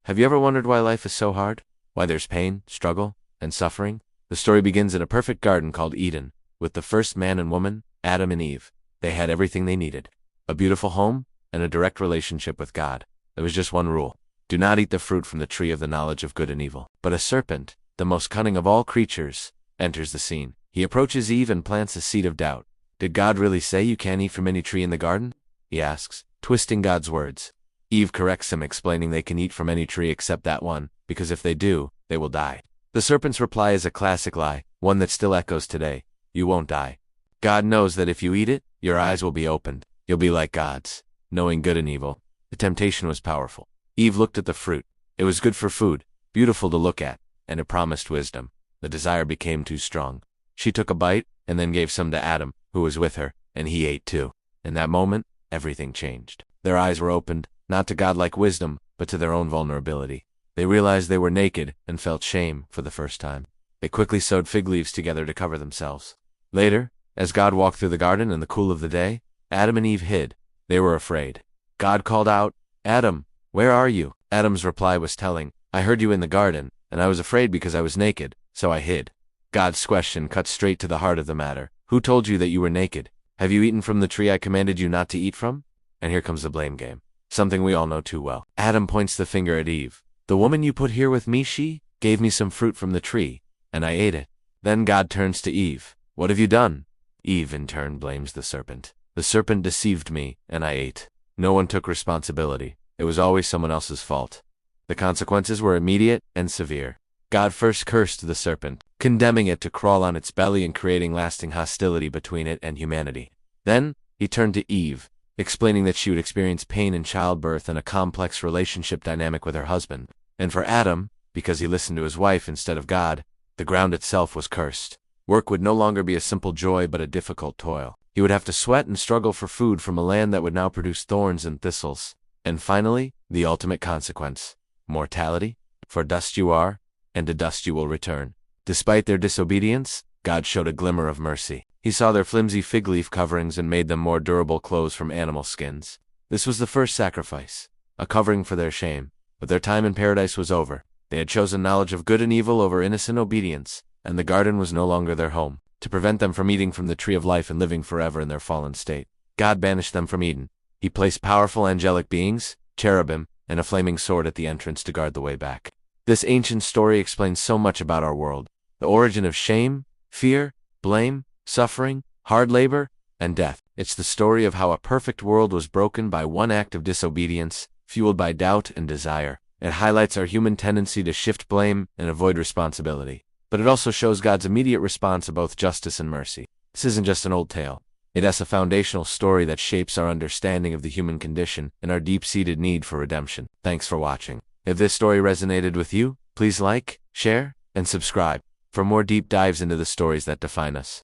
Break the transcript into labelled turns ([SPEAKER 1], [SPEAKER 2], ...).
[SPEAKER 1] Have you ever wondered why life is so hard? Why there's pain, struggle, and suffering? The story begins in a perfect garden called Eden, with the first man and woman, Adam and Eve. They had everything they needed: a beautiful home and a direct relationship with God. There was just one rule: do not eat the fruit from the tree of the knowledge of good and evil. But a serpent, the most cunning of all creatures, enters the scene. He approaches Eve and plants a seed of doubt. Did God really say you can't eat from any tree in the garden? He asks, twisting God's words. Eve corrects him, explaining they can eat from any tree except that one, because if they do, they will die. The serpent's reply is a classic lie, one that still echoes today: you won't die. God knows that if you eat it, your eyes will be opened. You'll be like gods, knowing good and evil. The temptation was powerful. Eve looked at the fruit. It was good for food, beautiful to look at, and it promised wisdom. The desire became too strong. She took a bite, and then gave some to Adam, who was with her, and he ate too. In that moment, everything changed. Their eyes were opened, not to godlike wisdom, but to their own vulnerability. They realized they were naked and felt shame for the first time. They quickly sewed fig leaves together to cover themselves. Later, as God walked through the garden in the cool of the day, Adam and Eve hid. They were afraid. God called out, "Adam, where are you?" Adam's reply was telling: "I heard you in the garden, and I was afraid because I was naked, so I hid." God's question cut straight to the heart of the matter. Who told you that you were naked? Have you eaten from the tree I commanded you not to eat from? And here comes the blame game, something we all know too well. Adam points the finger at Eve. The woman you put here with me, she gave me some fruit from the tree, and I ate it. Then God turns to Eve. What have you done? Eve, in turn, blames the serpent. The serpent deceived me, and I ate. No one took responsibility. It was always someone else's fault. The consequences were immediate and severe. God first cursed the serpent, condemning it to crawl on its belly and creating lasting hostility between it and humanity. Then, he turned to Eve, explaining that she would experience pain in childbirth and a complex relationship dynamic with her husband. And for Adam, because he listened to his wife instead of God, the ground itself was cursed. Work would no longer be a simple joy but a difficult toil. He would have to sweat and struggle for food from a land that would now produce thorns and thistles. And finally, the ultimate consequence: mortality. For dust you are, and to dust you will return. Despite their disobedience, God showed a glimmer of mercy. He saw their flimsy fig leaf coverings and made them more durable clothes from animal skins. This was the first sacrifice, a covering for their shame. But their time in paradise was over. They had chosen knowledge of good and evil over innocent obedience, and the garden was no longer their home. To prevent them from eating from the tree of life and living forever in their fallen state, God banished them from Eden. He placed powerful angelic beings, cherubim, and a flaming sword at the entrance to guard the way back. This ancient story explains so much about our world: the origin of shame, fear, blame, suffering, hard labor, and death. It's the story of how a perfect world was broken by one act of disobedience, fueled by doubt and desire. It highlights our human tendency to shift blame and avoid responsibility. But it also shows God's immediate response of both justice and mercy. This isn't just an old tale. It has a foundational story that shapes our understanding of the human condition and our deep-seated need for redemption. Thanks for watching. If this story resonated with you, please like, share, and subscribe for more deep dives into the stories that define us.